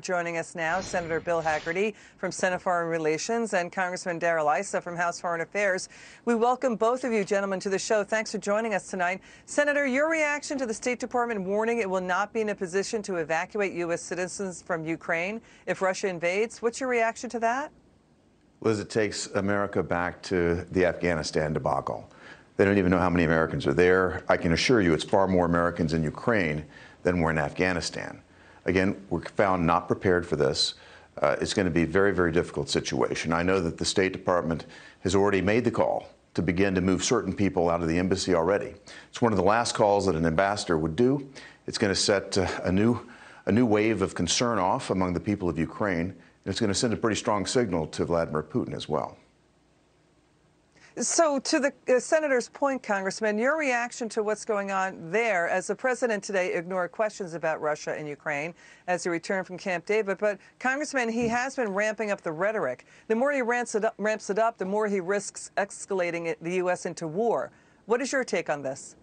Joining us now, Senator Bill Hagerty from Senate Foreign Relations and Congressman Darrell Issa from House Foreign Affairs. We welcome both of you gentlemen to the show. Thanks for joining us tonight. Senator, your reaction to the State Department warning it will not be in a position to evacuate U.S. citizens from Ukraine if Russia invades. What's your reaction to that? Liz, it takes America back to the Afghanistan debacle. They don't even know how many Americans are there. I can assure you it's far more Americans in Ukraine than were in Afghanistan. Again, we're found not prepared for this. It's going to be a very, very difficult situation. I know that the State Department has already made the call to begin to move certain people out of the embassy already. It's one of the last calls that an ambassador would do. It's going to set a new wave of concern off among the people of Ukraine, and it's going to send a pretty strong signal to Vladimir Putin as well. So to the Senator's point, Congressman, your reaction to what's going on there as the president today ignored questions about Russia and Ukraine as he returned from Camp David. But, Congressman, he has been ramping up the rhetoric. The more he ramps it up, the more he risks escalating the U.S. into war. What is your take on this?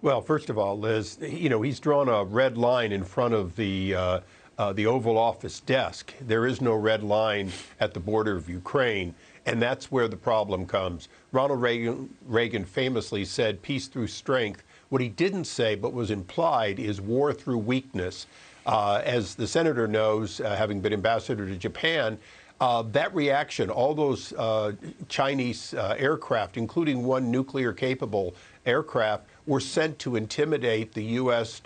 Well, first of all, Liz, he's drawn a red line in front of the Oval Office desk. There is no red line at the border of Ukraine. And that's where the problem comes. Ronald Reagan famously said peace through strength. What he didn't say, but was implied, is war through weakness. As the senator knows, having been ambassador to Japan, that reaction, all those Chinese aircraft, including one nuclear-capable aircraft, were sent to intimidate the U.S.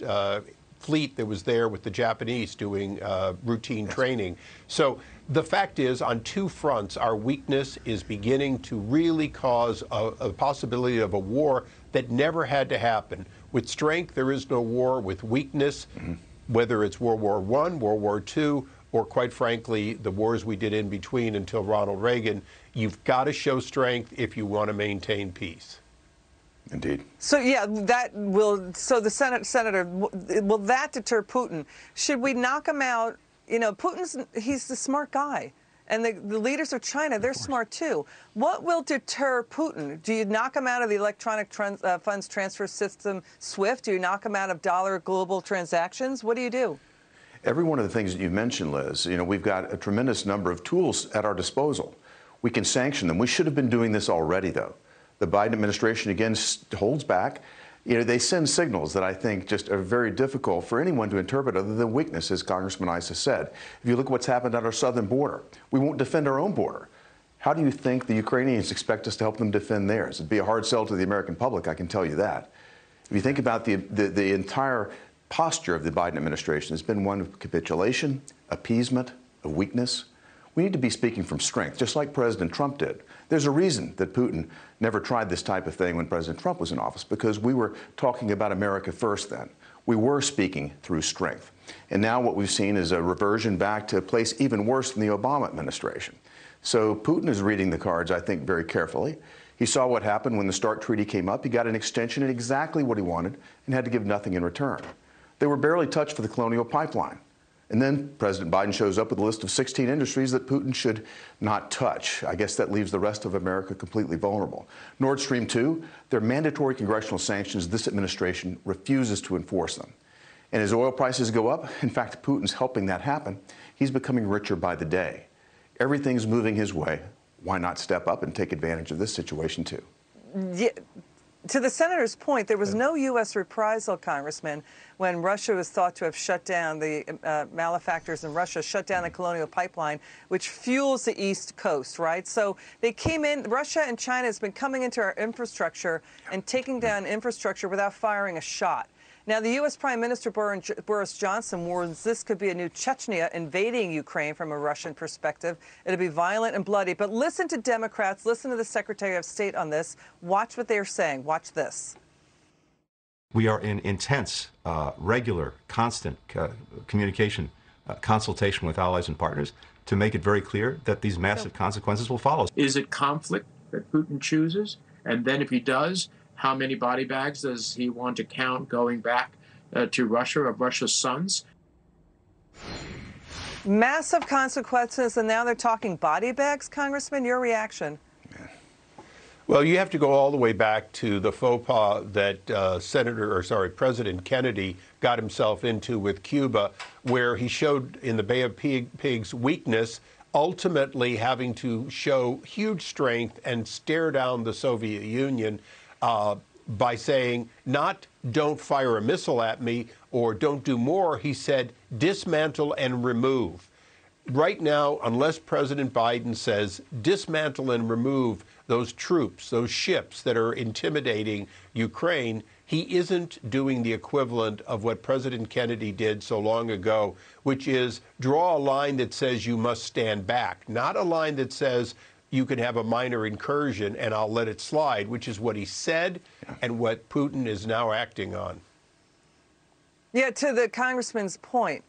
Fleet that was there with the Japanese doing routine training. So the fact is, on two fronts, our weakness is beginning to really cause a possibility of a war that never had to happen. With strength, there is no war. With weakness, whether it's World War I, World War II, or quite frankly, the wars we did in between until Ronald Reagan, you've got to show strength if you want to maintain peace. Indeed. So, yeah, that will. So the Senator, will that deter Putin? Should we knock him out? You know, he's the smart guy. And the leaders of China, they're smart, too. What will deter Putin? Do you knock him out of the electronic funds transfer system, SWIFT? Do you knock him out of dollar global transactions? What do you do? Every one of the things that you mentioned, Liz, we've got a tremendous number of tools at our disposal. We can sanction them. We should have been doing this already, though. The Biden administration, again, holds back. They send signals that I think just are very difficult for anyone to interpret other than weakness, as Congressman Issa said. If you look at what's happened at our southern border, we won't defend our own border. How do you think the Ukrainians expect us to help them defend theirs? It'd be a hard sell to the American public, I can tell you that. If you think about the entire posture of the Biden administration, it's been one of capitulation, appeasement, of weakness. We need to be speaking from strength, just like President Trump did. There's a reason that Putin never tried this type of thing when President Trump was in office, because we were talking about America first then. We were speaking through strength. And now what we've seen is a reversion back to a place even worse than the Obama administration. So Putin is reading the cards, I think, very carefully. He saw what happened when the START treaty came up. He got an extension at exactly what he wanted and had to give nothing in return. They were barely touched for the Colonial Pipeline. And then President Biden shows up with a list of 16 industries that Putin should not touch. I guess that leaves the rest of America completely vulnerable. Nord Stream 2, they're mandatory congressional sanctions. This administration refuses to enforce them. And as oil prices go up, in fact, Putin's helping that happen. He's becoming richer by the day. Everything's moving his way. Why not step up and take advantage of this situation, too? Yeah. To the senator's point, there was no U.S. reprisal, Congressman, when Russia was thought to have shut down, the malefactors in Russia shut down the Colonial Pipeline, which fuels the East Coast, right? So they came in, Russia and China has been coming into our infrastructure and taking down infrastructure without firing a shot. Now, the U.S. Prime Minister Boris Johnson warns this could be a new Chechnya invading Ukraine from a Russian perspective. It'll be violent and bloody. But listen to Democrats, listen to the Secretary of State on this. Watch what they're saying. Watch this. We are in intense, regular, constant communication, consultation with allies and partners to make it very clear that these massive consequences will follow. Is it conflict that Putin chooses? And then if he does, how many body bags does he want to count going back to Russia, of Russia's sons? Massive consequences, and now they're talking body bags, Congressman. Your reaction? Well, you have to go all the way back to the faux pas that President Kennedy got himself into with Cuba, where he showed in the Bay of Pigs weakness, ultimately having to show huge strength and stare down the Soviet Union by saying, not don't fire a missile at me or don't do more. He said, dismantle and remove. Right now, unless President Biden says dismantle and remove those troops, those ships that are intimidating Ukraine, he isn't doing the equivalent of what President Kennedy did so long ago, which is draw a line that says you must stand back, not a line that says you can have a minor incursion and I'll let it slide, which is what he said and what Putin is now acting on. Yeah, to the congressman's point,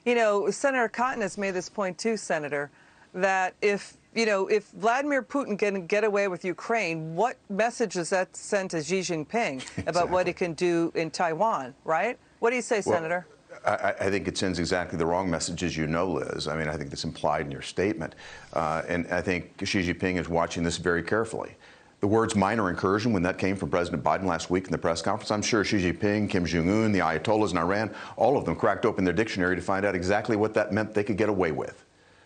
you know, Senator Cotton has made this point too, Senator, that if Vladimir Putin can get away with Ukraine, what message does that send to Xi Jinping about what he can do in Taiwan, right? What do you say, Senator? I think it sends exactly the wrong message, as you know, Liz. I mean, I think that's implied in your statement. And I think Xi Jinping is watching this very carefully. The words minor incursion, when that came from President Biden last week in the press conference, I'm sure Xi Jinping, Kim Jong-un, the Ayatollahs in Iran, all of them cracked open their dictionary to find out exactly what that meant they could get away with.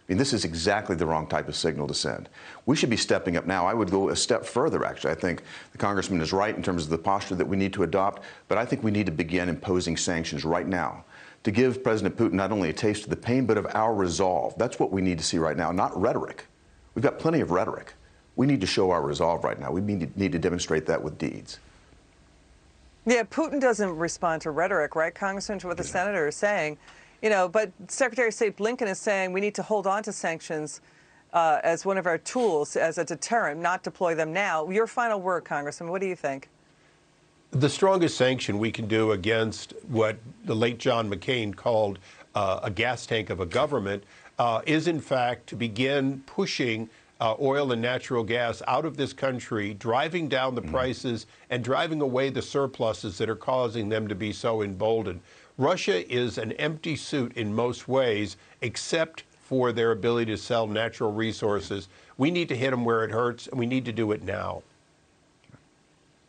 I mean, this is exactly the wrong type of signal to send. We should be stepping up now. I would go a step further, actually. I think the congressman is right in terms of the posture that we need to adopt, but I think we need to begin imposing sanctions right now to give President Putin not only a taste of the pain, but of our resolve. That's what we need to see right now, not rhetoric. We've got plenty of rhetoric. We need to show our resolve right now. We need to demonstrate that with deeds. Yeah, Putin doesn't respond to rhetoric, right, Congressman, to what the senator is saying. You know, but Secretary of State Blinken is saying we need to hold on to sanctions as one of our tools, as a deterrent, not deploy them now. Your final word, Congressman, what do you think? The strongest sanction we can do against what the late John McCain called a gas tank of a government is, in fact, to begin pushing oil and natural gas out of this country, driving down the prices and driving away the surpluses that are causing them to be so emboldened. Russia is an empty suit in most ways, except for their ability to sell natural resources. We need to hit them where it hurts, and we need to do it now.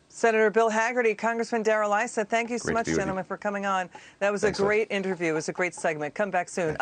Senator Bill Hagerty, Congressman Darrell Issa, thank you so much, gentlemen, for coming on. That was a great interview. It was a great segment. Come back soon.